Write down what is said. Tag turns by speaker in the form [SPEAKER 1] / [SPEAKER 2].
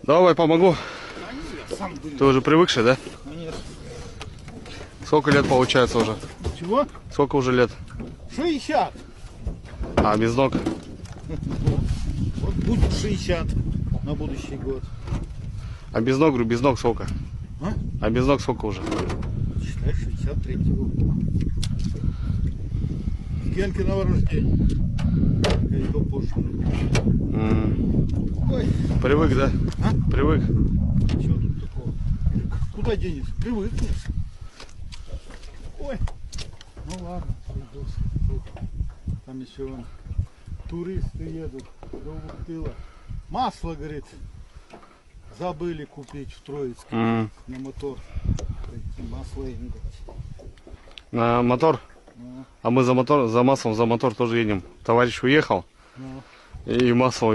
[SPEAKER 1] Давай помогу. Ты уже привыкший, да?
[SPEAKER 2] Нет.
[SPEAKER 1] Сколько лет получается уже?
[SPEAKER 2] Чего?
[SPEAKER 1] Сколько уже лет?
[SPEAKER 2] 60.
[SPEAKER 1] А, без ног?
[SPEAKER 2] Вот будет 60 на будущий год.
[SPEAKER 1] А без ног, говорю, без ног сколько?
[SPEAKER 2] А?
[SPEAKER 1] А без ног сколько уже?
[SPEAKER 2] Считай, 63-го. Генкиного рождения. Или попозже. Ой,
[SPEAKER 1] Привык, да?
[SPEAKER 2] А?
[SPEAKER 1] Привык.
[SPEAKER 2] что тут такого? Куда денешься? Привыкнешь. Ой. Ну ладно, придется. Там еще вон туристы едут до Ухтыла. Масло, говорит, забыли купить в Троицке на мотор. Масло им дать.
[SPEAKER 1] На мотор?
[SPEAKER 2] Ну,
[SPEAKER 1] А мы за мотор, за маслом, за мотор тоже едем. Товарищ уехал
[SPEAKER 2] ну.
[SPEAKER 1] и масло